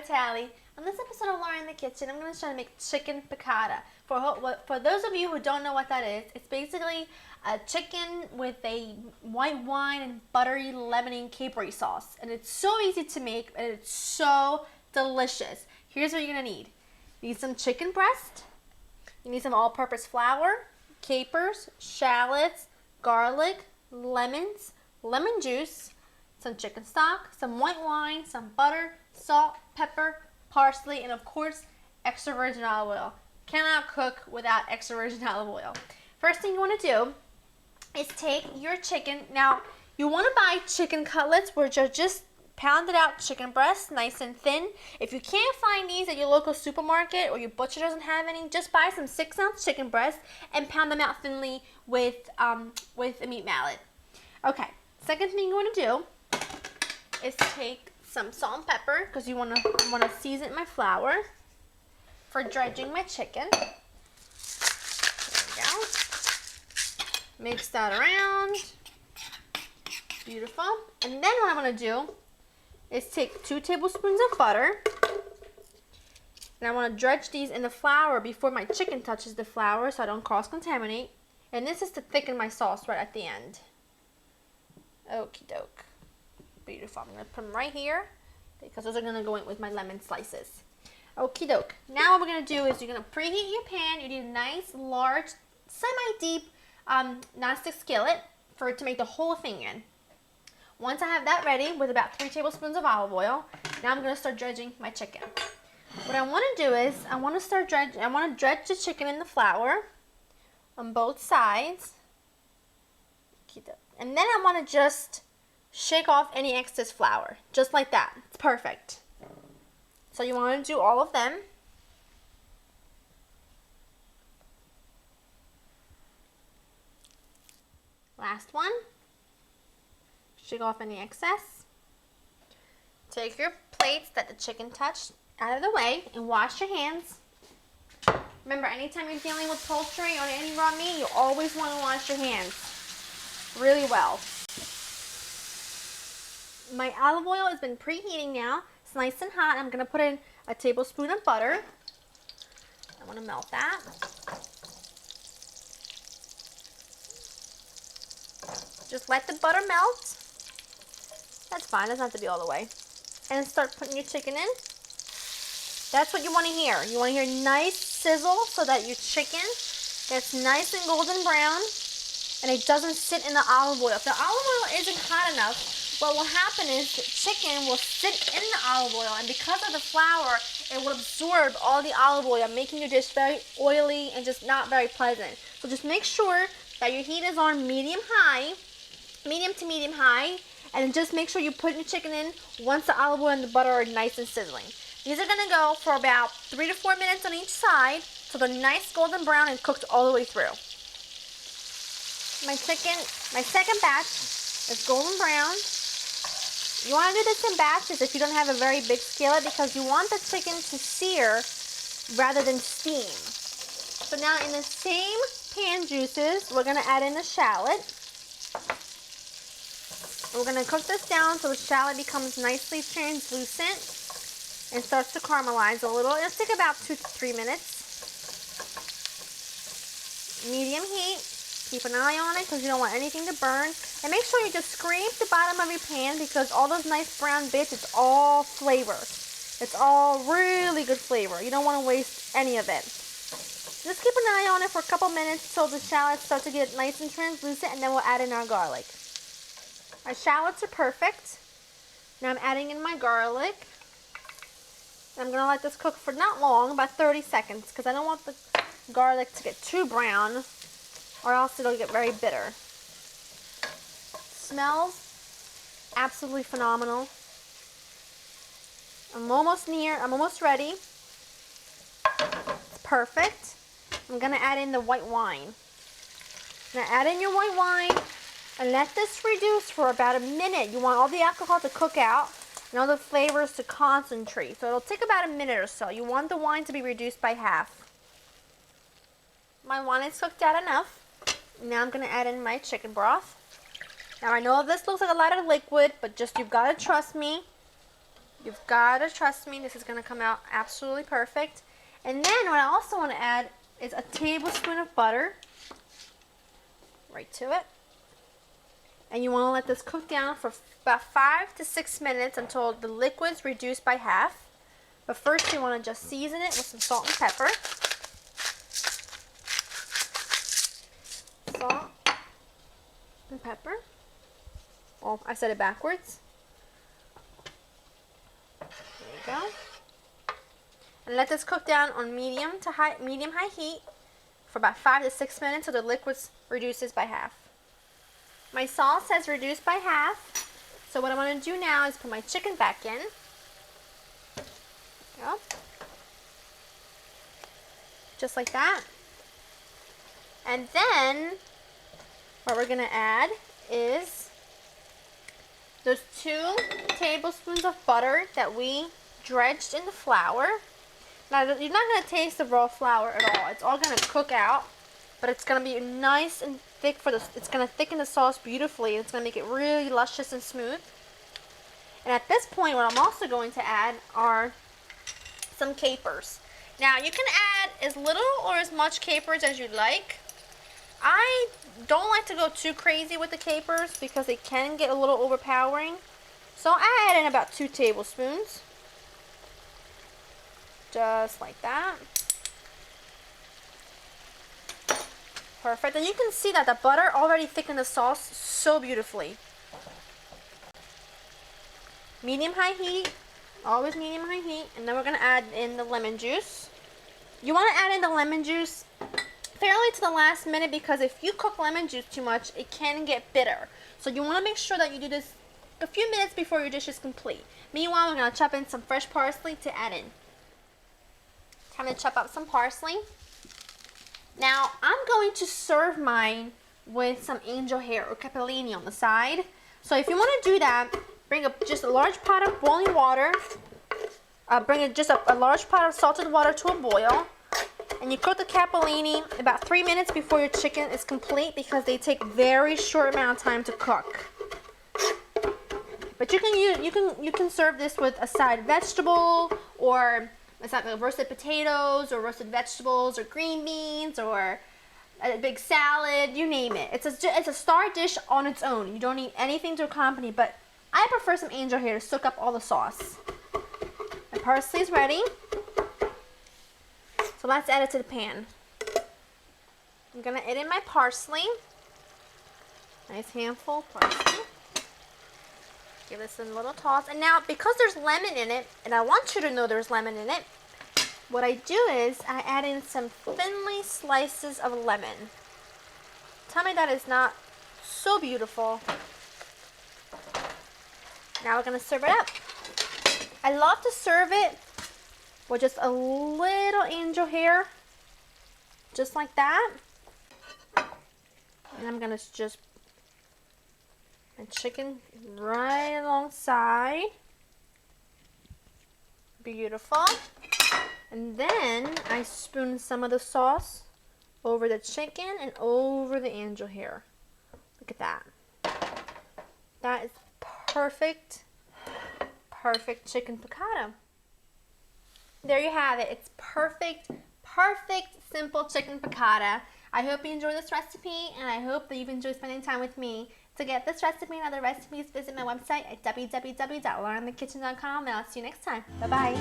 Vitale. On this episode of Laura in the Kitchen, I'm going to try to make chicken piccata. For those of you who don't know what that is, it's basically a chicken with a white wine and buttery, lemony, capery sauce. And it's so easy to make, and it's so delicious. Here's what you're going to need. You need some chicken breast. You need some all-purpose flour, capers, shallots, garlic, lemons, lemon juice, some chicken stock, some white wine, some butter, salt, pepper, parsley, and of course, extra virgin olive oil. Cannot cook without extra virgin olive oil. First thing you want to do is take your chicken. Now, you want to buy chicken cutlets, which are just pounded out chicken breasts, nice and thin. If you can't find these at your local supermarket or your butcher doesn't have any, just buy some 6-ounce chicken breasts and pound them out thinly with a meat mallet. Okay, second thing you want to do is take some salt and pepper, because you want to season my flour for dredging my chicken. There we go. Mix that around. Beautiful. And then what I'm going to do is take 2 tablespoons of butter, and I want to dredge these in the flour before my chicken touches the flour so I don't cross-contaminate. And this is to thicken my sauce right at the end. Okie doke. Beautiful. I'm going to put them right here because those are going to go in with my lemon slices. Okie doke. Now what we're going to do is you're going to preheat your pan. You need a nice, large, semi-deep non-stick skillet for it to make the whole thing in. Once I have that ready with about 3 tablespoons of olive oil, now I'm going to start dredging my chicken. What I want to do is I want to dredge the chicken in the flour on both sides. And then I want to just shake off any excess flour, just like that. It's perfect. So you want to do all of them. Last one. Shake off any excess. Take your plates that the chicken touched out of the way and wash your hands. Remember, anytime you're dealing with poultry or any raw meat, you always want to wash your hands really well. My olive oil has been preheating now. It's nice and hot. I'm going to put in a tablespoon of butter. I want to melt that. Just let the butter melt. That's fine. It doesn't have to be all the way. And start putting your chicken in. That's what you want to hear. You want to hear nice sizzle so that your chicken gets nice and golden brown and it doesn't sit in the olive oil. If the olive oil isn't hot enough, what will happen is the chicken will sit in the olive oil, and because of the flour, it will absorb all the olive oil, making your dish very oily and just not very pleasant. So just make sure that your heat is on medium to medium high, and just make sure you put your chicken in once the olive oil and the butter are nice and sizzling. These are going to go for about 3 to 4 minutes on each side, so they're nice golden brown and cooked all the way through. My second batch is golden brown. You want to do this in batches if you don't have a very big skillet, because you want the chicken to sear rather than steam. So now in the same pan juices, we're going to add in the shallot. We're going to cook this down so the shallot becomes nicely translucent and starts to caramelize a little. It'll take about 2 to 3 minutes. Medium heat. Keep an eye on it because you don't want anything to burn. And make sure you just scrape the bottom of your pan, because all those nice brown bits, it's all flavor. It's all really good flavor. You don't want to waste any of it. Just keep an eye on it for a couple minutes till the shallots start to get nice and translucent, and then we'll add in our garlic. Our shallots are perfect. Now I'm adding in my garlic. I'm going to let this cook for not long, about 30 seconds, because I don't want the garlic to get too brown, or else it'll get very bitter. Smells absolutely phenomenal. I'm almost ready. It's perfect. I'm going to add in the white wine. Now add in your white wine and let this reduce for about a minute. You want all the alcohol to cook out and all the flavors to concentrate. So it'll take about a minute or so. You want the wine to be reduced by half. My wine is cooked out enough. Now I'm going to add in my chicken broth. Now I know this looks like a lot of liquid, but you've got to trust me. You've got to trust me, this is going to come out absolutely perfect. And then what I also want to add is a tablespoon of butter. Right to it. And you want to let this cook down for about 5 to 6 minutes until the liquid's reduced by half. But first you want to just season it with some salt and pepper. Salt and pepper. Oh, I said it backwards. There you go. And let this cook down on medium high heat for about 5 to 6 minutes so the liquid reduces by half. My sauce has reduced by half. So what I'm going to do now is put my chicken back in. Go. Just like that. And then what we're going to add is those 2 tablespoons of butter that we dredged in the flour. Now, you're not going to taste the raw flour at all. It's all going to cook out, but it's going to be nice and thick it's going to thicken the sauce beautifully. It's going to make it really luscious and smooth. And at this point, what I'm also going to add are some capers. Now, you can add as little or as much capers as you like. I don't like to go too crazy with the capers because they can get a little overpowering. So I add in about 2 tablespoons. Just like that. Perfect. And you can see that the butter already thickened the sauce so beautifully. Medium-high heat. Always medium-high heat. And then we're going to add in the lemon juice. You want to add in the lemon juice fairly to the last minute because if you cook lemon juice too much, it can get bitter. So you want to make sure that you do this a few minutes before your dish is complete. Meanwhile, we're going to chop in some fresh parsley to add in. Time to chop up some parsley. Now, I'm going to serve mine with some angel hair or capellini on the side. So if you want to do that, bring up just a large pot of boiling water. Bring just a large pot of salted water to a boil. And you cook the capellini about 3 minutes before your chicken is complete because they take very short amount of time to cook. But you can serve this with a side vegetable, or it's like roasted potatoes or roasted vegetables or green beans or a big salad, you name it. It's a star dish on its own. You don't need anything to accompany, but I prefer some angel hair to soak up all the sauce. My parsley is ready. So let's add it to the pan. I'm going to add in my parsley. Nice handful of parsley. Give this a little toss. And now, because there's lemon in it, and I want you to know there's lemon in it, what I do is I add in some thinly slices of lemon. Tell me that is not so beautiful. Now we're going to serve it up. I love to serve it with just a little angel hair, just like that. And I'm going to just my chicken right alongside. Beautiful. And then I spoon some of the sauce over the chicken and over the angel hair. Look at that. That is perfect, perfect chicken piccata. There you have it. It's perfect, simple chicken piccata. I hope you enjoyed this recipe, and I hope that you've enjoyed spending time with me. To get this recipe and other recipes, visit my website at www.laurenthekitchen.com, and I'll see you next time. Bye-bye.